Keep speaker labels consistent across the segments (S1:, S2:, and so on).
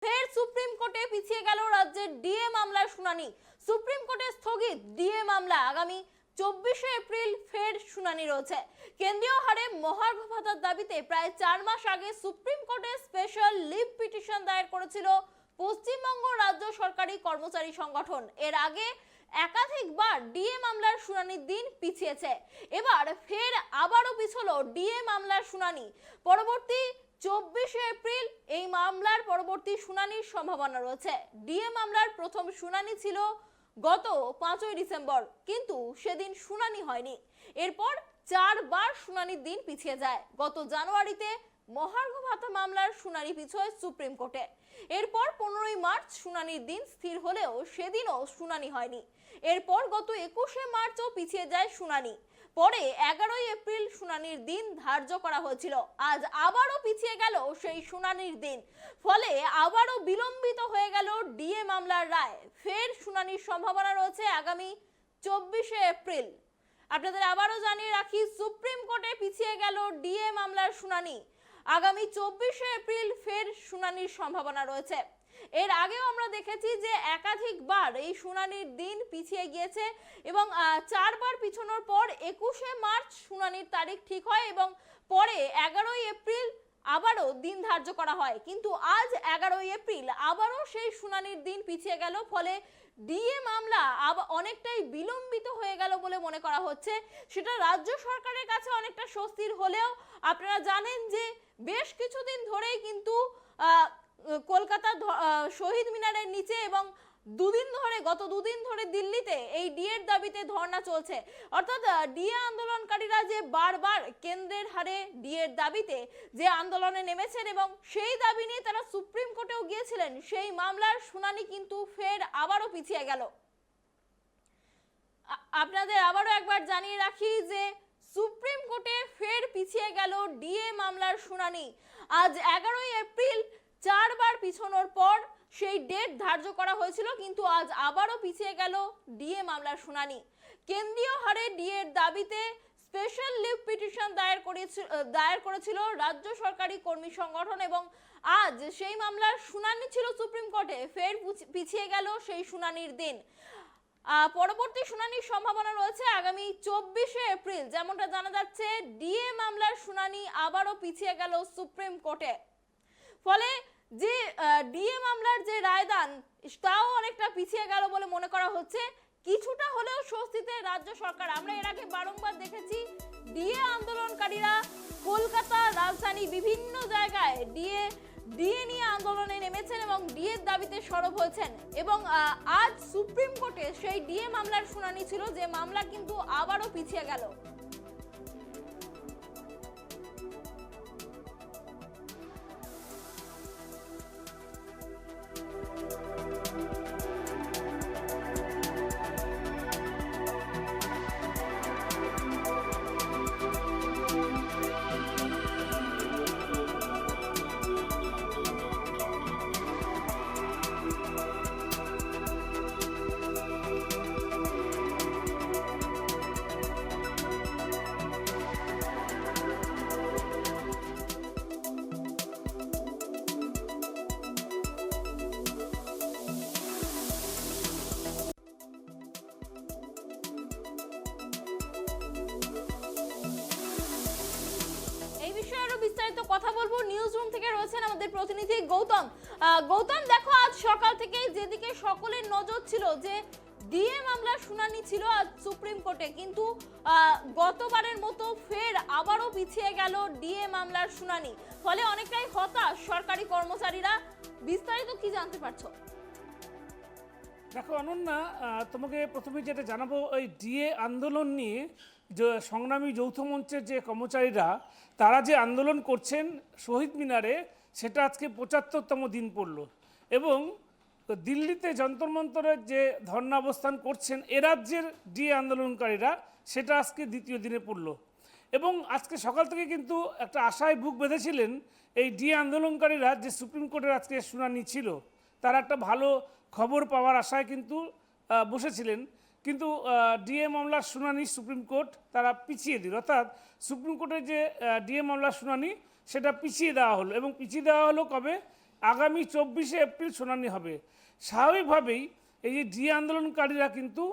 S1: ফের সুপ্রিম কোর্টে পিছিয়ে গেল রাজ্যের ডিএ মামলার শুনানি। সুপ্রিম কোর্টে স্থগিত ডিএ মামলা, আগামী 24শে এপ্রিল ফের শুনানি রয়েছে। কেন্দ্রীয় হারে মহার্ঘ ভাতার দাবিতে প্রায় 4 মাস আগে সুপ্রিম কোর্টে স্পেশাল লিভ পিটিশন দায়ের করেছিল পশ্চিমবঙ্গ রাজ্য সরকারি কর্মচারী সংগঠন। এর আগে একাধিকবার ডিএ মামলার শুনানির দিন পিছিয়েছে। এবার ফের আবারও পিছলো ডিএ মামলার শুনানি। পরবর্তী 24শে এপ্রিল এই মামলার পরবর্তী শুনানির সম্ভাবনা রয়েছে। ডিএ মামলার প্রথম শুনানি ছিল গত 5ই ডিসেম্বর, কিন্তু সেদিন শুনানি হয়নি। এরপর 4 বার শুনানির দিন পিছিয়ে যায়। গত জানুয়ারিতে মহার্ঘ ভাতা মামলার শুনানি পিছয় সুপ্রিম কোর্টে। এরপর 15ই মার্চ শুনানির দিন স্থির হলেও সেদিনও শুনানি হয়নি। এরপর গত 21শে মার্চও পিছিয়ে যায় শুনানি। পরে 11ই এপ্রিল শুনানির দিন ধার্য করা হয়েছিল। আজ আবারও পিছিয়ে গেল সেই শুনানির দিন। ফলে আবারও বিলম্বিত হয়ে গেল ডিএ মামলার রায়। ফের শুনানির সম্ভাবনা রয়েছে আগামী 24শে এপ্রিল। আপনাদের আবারও জানিয়ে রাখি, সুপ্রিম কোর্টে পিছিয়ে গেল ডিএ মামলার শুনানি। আগামী 24শে এপ্রিল ফের শুনানির সম্ভাবনা রয়েছে। এর আগেও আমরা দেখেছি যে একাধিকবার এই শুনানির দিন পিছিয়ে গিয়েছে এবং 4 বার পিছনোর পর 21শে মার্চ শুনানির তারিখ ঠিক হয় এবং পরে 11ই এপ্রিল আবারও দিন ধার্য করা হয়। কিন্তু আজ 11ই এপ্রিল আবারও সেই শুনানির দিন পিছিয়ে গেল। ফলে ডিএ মামলা অনেকটাই বিলম্বিত হয়ে গেল বলে মনে করা হচ্ছে। সেটা রাজ্য সরকারের কাছে অনেকটা স্বস্তির হলেও আপনারা জানেন যে বেশ কিছুদিন ধরেই কিন্তু কলকাতা শহীদ মিনারের নিচে এবং গত দুদিন ধরে দিল্লিতে এই ডিএর দাবিতে ধর্ণা চলছে। অর্থাৎ ডিএ আন্দোলনকারীরা যে বারবার কেন্দ্রের হারে ডিএর দাবিতে যে আন্দোলনে নেমেছেন এবং সেই দাবি নিয়ে তারা সুপ্রিম কোর্টেও গিয়েছিলেন, সেই মামলার শুনানি কিন্তু ফের আবারও পিছিয়ে গেল। আপনাদের আবারও একবার জানিয়ে রাখি যে সুপ্রিম কোর্টে ফের পিছিয়ে গেল ডিএ মামলার শুনানি। আজ 11ই এপ্রিল 4 বার পিছনোর পর সেই ডেট ধার্য করা হয়েছিল, কিন্তু আজ আবারও পিছিয়ে গেল ডিএ মামলার শুনানি। কেন্দ্রীয় হারে ডিএর দাবিতে স্পেশাল লিভ পিটিশন দায়ের করেছিল রাজ্য সরকারি কর্মী সংগঠন এবং আজ সেই মামলার শুনানি ছিল সুপ্রিম কোর্টে। ফের পিছিয়ে গেল সেই শুনানির দিন। পরবর্তী শুনানির সম্ভাবনা রয়েছে আগামী 24শে এপ্রিল। যেমনটা জানা যাচ্ছে, ডিএ মামলার শুনানি আবারও পিছিয়ে গেল সুপ্রিম কোর্টে। ফলে যে ডিএ মামলার যে রায়দান তাও অনেকটা পিছিয়ে গেল বলে মনে করা হচ্ছে। কিছুটা হলেও স্বস্তিতে রাজ্য সরকার। আমরা এর আগে বারংবার দেখেছি ডিএ আন্দোলনকারীরা কলকাতা, রাজধানী বিভিন্ন জায়গায় ডিএ নিয়ে আন্দোলনে নেমেছেন এবং ডিএর দাবিতে সরব হয়েছেন এবং আজ সুপ্রিম কোর্টে সেই ডিএ মামলার শুনানি ছিল, যে মামলা কিন্তু আবারও পিছিয়ে গেল। বিস্তারিত কথা বলবো, নিউজ রুম থেকে রয়েছেন আমাদের প্রতিনিধি গৌতম। গৌতম, দেখো আজ সকাল থেকেই যেদিকে সকলের নজর ছিল যে ডিএ মামলার শুনানি ছিল আজ সুপ্রিম কোর্টে, কিন্তু গতবারের মতো ফের আবারও পিছিয়ে গেল ডিএ মামলার শুনানি। ফলে অনেকটাই হতাশ সরকারি কর্মচারীরা। বিস্তারিত কি জানতে পারছো?
S2: দেখো অনন্যা, তোমাকে প্রথমে যেটা জানাবো, ওই ডিএ আন্দোলন নিয়ে যে সংগ্রামী যৌথ মঞ্চের যে কর্মচারীরা তারা যে আন্দোলন করছেন শহীদ মিনারে, সেটা আজকে 75তম দিন পড়ল এবং দিল্লিতে যন্তর মন্তরের যে ধর্ণা অবস্থান করছেন এ রাজ্যের ডিএ আন্দোলনকারীরা, সেটা আজকে দ্বিতীয় দিনে পড়ল এবং আজকে সকাল থেকে কিন্তু একটা আশায় বুক বেঁধেছিলেন এই ডিএ আন্দোলনকারীরা যে সুপ্রিম কোর্টের আজকে শুনানি ছিল, তারা একটা ভালো খবর পাওয়ার আশায় কিন্তু বসেছিলেন। কিন্তু ডিএ মামলার শুনানি সুপ্রিম কোর্ট তারা পিছিয়ে দিল। অর্থাৎ সুপ্রিম কোর্টের যে ডিএ মামলার শুনানি সেটা পিছিয়ে দেওয়া হলো এবং পিছিয়ে দেওয়া হলো কবে? আগামী 24শে এপ্রিল শুনানি হবে। স্বাভাবিকভাবেই এই যে ডিএ আন্দোলনকারীরা কিন্তু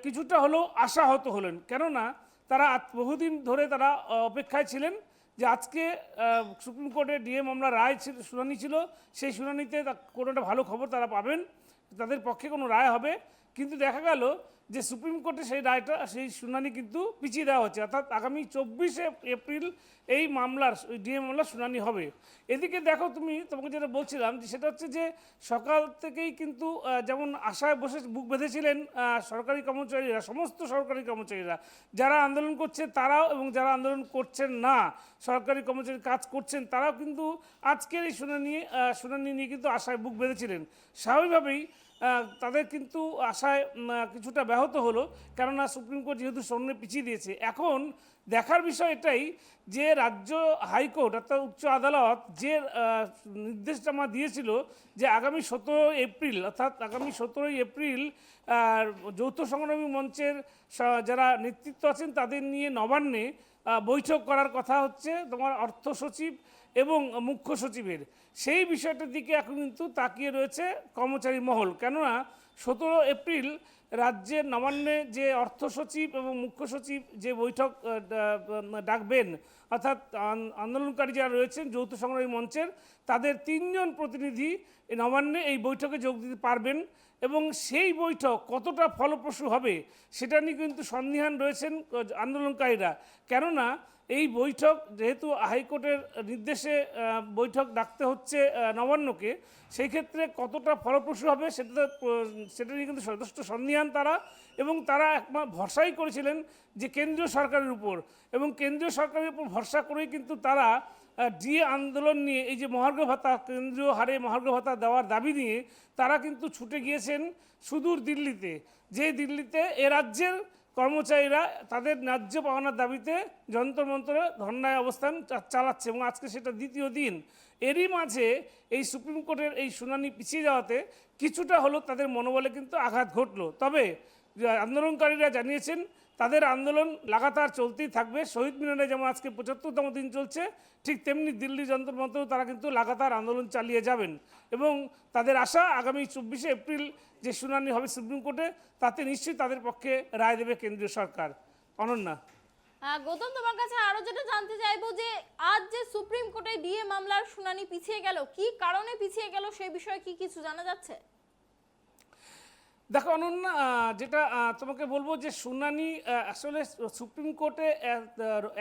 S2: কিছুটা হলেও আশাহত হলেন, কেননা তারা বহুদিন ধরে তারা অপেক্ষায় ছিলেন যে আজকে সুপ্রিম কোর্টে ডিএ মামলা রায় ছিল, শুনানি ছিল, সেই শুনানিতে কোনো একটা ভালো খবর তারা পাবেন, তাদের পক্ষে কোনো রায় হবে। কিন্তু দেখা গেল যে সুপ্রিম কোর্টে সেই রায়টা, সেই শুনানি কিন্তু পিছিয়ে দেওয়া হচ্ছে, অর্থাৎ আগামী 24শে এপ্রিল এই মামলার ডিএ মামলার শুনানি হবে। এদিকে দেখো তোমাকে যেটা বলছিলাম যে সেটা হচ্ছে যে সকাল থেকেই কিন্তু যেমন আশায় বসে বুক বেঁধেছিলেন সরকারি কর্মচারীরা, সমস্ত সরকারি কর্মচারীরা যারা আন্দোলন করছে তারাও, এবং যারা আন্দোলন করছেন না, সরকারি কর্মচারী কাজ করছেন তারাও কিন্তু আজকের এই শুনানি নিয়ে কিন্তু আশায় বুক বেঁধেছিলেন। স্বাভাবিকভাবেই তাদের কিন্তু আশায় কিছুটা ব্যাহত হলো, কেননা সুপ্রিম কোর্ট যেহেতু সামনে পিছিয়ে দিয়েছে। এখন দেখার বিষয় এটাই যে রাজ্য হাইকোর্ট অর্থাৎ উচ্চ আদালত যে নির্দেশনামা দিয়েছিল যে আগামী 17 এপ্রিল অর্থাৎ আগামী 17 এপ্রিল যৌথ সংগ্রামী মঞ্চের যারা নেতৃত্ব আছেন তাদের নিয়ে নবান্নে বৈঠক করার কথা হচ্ছে তোমার অর্থ সচিব এবং মুখ্য সচিবের। সেই বিষয়টার দিকে এখন কিন্তু তাকিয়ে রয়েছে কর্মচারী মহল, কেননা 17 এপ্রিল রাজ্যের নবান্নে যে অর্থ সচিব এবং মুখ্য সচিব যে বৈঠক ডাকবেন, অর্থাৎ আন্দোলনকারী যারা রয়েছেন যৌথ সংগ্রামী মঞ্চের তাদের 3 জন প্রতিনিধি নবান্নে এই বৈঠকে যোগ দিতে পারবেন, এবং সেই বৈঠক কতটা ফলপ্রসূ হবে সেটা নিয়ে কিন্তু সন্দিহান রয়েছেন আন্দোলনকারীরা। কেননা এই বৈঠক যেহেতু হাইকোর্টের নির্দেশে বৈঠক ডাকতে হচ্ছে নবান্নকে, সেই ক্ষেত্রে কতটা ফলপ্রসূ হবে সেটা নিয়ে কিন্তু যথেষ্ট সন্দিহান তারা, এবং তারা একমাত্র ভরসাই করেছিলেন যে কেন্দ্রীয় সরকারের উপর, এবং কেন্দ্রীয় সরকারের উপর ভরসা করেই কিন্তু তারা ডিএ আন্দোলন নিয়ে এই যে মহার্ঘ ভাতা, কেন্দ্রীয় হারে মহার্ঘ ভাতা দেওয়ার দাবি নিয়ে তারা কিন্তু ছুটে গিয়েছেন সুদূর দিল্লিতে, যে দিল্লিতে এ রাজ্যের কর্মচারীরা তাদের ন্যায্য পাওনার দাবিতে যন্ত্র মন্ত্রে ধর্নায় অবস্থান চালাচ্ছে, এবং আজকে সেটা দ্বিতীয় দিন। এরই মাঝে এই সুপ্রিম কোর্টের এই শুনানি পিছিয়ে যাওয়াতে কিছুটা হলো তাদের মনোবলে কিন্তু আঘাত ঘটলো। তবে আন্দোলনকারীরা জানিয়েছেন তাদের আন্দোলন লাগাতার চলতেই থাকবে। শহীদ মিনারে যেমন আজকে 75তম দিন চলছে, ঠিক তেমনি দিল্লি যন্ত্র মন্ত্রেও তারা কিন্তু লাগাতার আন্দোলন চালিয়ে যাবেন, এবং তাদের আশা আগামী 24শে এপ্রিল যে শুনানি হবে সুপ্রিম কোর্টে তাতে নিশ্চয়ই তাদের পক্ষে রায় দেবে কেন্দ্রীয় সরকার। অনন্যা,
S1: গৌতম, তোমার কাছে আরো যেটা জানতে চাইবো যে আজ যে সুপ্রিম কোর্টে ডিএ মামলার শুনানি পিছিয়ে গেল, কি কারণে পিছিয়ে গেল সেই বিষয়ে কি কিছু জানা যাচ্ছে?
S2: দেখো অনন্যা, যেটা তোমাকে বলবো যে শুনানি আসলে সুপ্রিম কোর্টে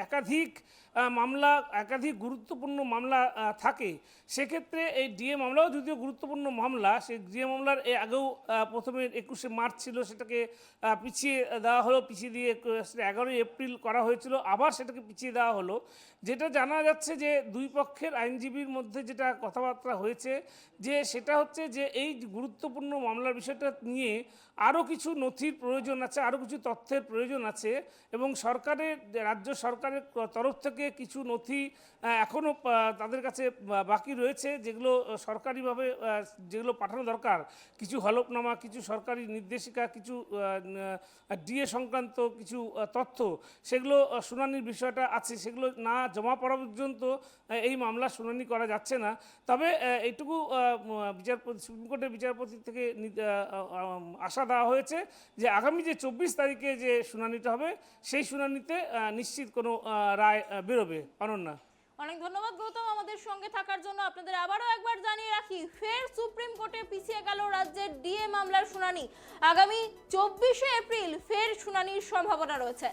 S2: একাধিক মামলা, একাধিক গুরুত্বপূর্ণ মামলা থাকে। সেক্ষেত্রে এই ডিএ মামলাও যদিও গুরুত্বপূর্ণ মামলা, সেই ডিএ মামলার আগেও প্রথমে 21শে মার্চ ছিল, সেটাকে পিছিয়ে দেওয়া হলো, পিছিয়ে দিয়ে 11ই এপ্রিল করা হয়েছিল, আবার সেটাকে পিছিয়ে দেওয়া হলো। যেটা জানা যাচ্ছে যে দুই পক্ষের আইনজীবীর মধ্যে যেটা কথাবার্তা হয়েছে যে সেটা হচ্ছে যে এই গুরুত্বপূর্ণ মামলার বিষয়টা নিয়ে আরও কিছু নথির প্রয়োজন আছে, আরও কিছু তথ্যের প্রয়োজন আছে, এবং সরকারের, রাজ্য সরকারের তরফ থেকে কিছু নথি এখনও তাদের কাছে বাকি রয়েছে, যেগুলো সরকারিভাবে যেগুলো পাঠানো দরকার, কিছু হলফনামা, কিছু সরকারি নির্দেশিকা, কিছু ডিএ সংক্রান্ত কিছু তথ্য, সেগুলো শুনানির বিষয়টা আছে, সেগুলো না জমা পড়া পর্যন্ত এই মামলা শুনানি করা যাচ্ছে না। তবে এইটুকু বিচারপতি, সুপ্রিম কোর্টের বিচারপতি থেকে আশা দেওয়া হয়েছে যে আগামী যে 24 তারিখে যে শুনানিটা হবে সেই শুনানিতে নিশ্চিত কোনো রায় বেরোবে। অনন্যা,
S1: অনেক ধন্যবাদ গৌতম আমাদের সঙ্গে থাকার জন্য। আপনাদের আবারও একবার জানিয়ে রাখি, ফের সুপ্রিম কোর্টে পিছিয়ে গেল রাজ্যের ডিএ মামলার শুনানি। আগামী 24শে এপ্রিল ফের শুনানির সম্ভাবনা রয়েছে।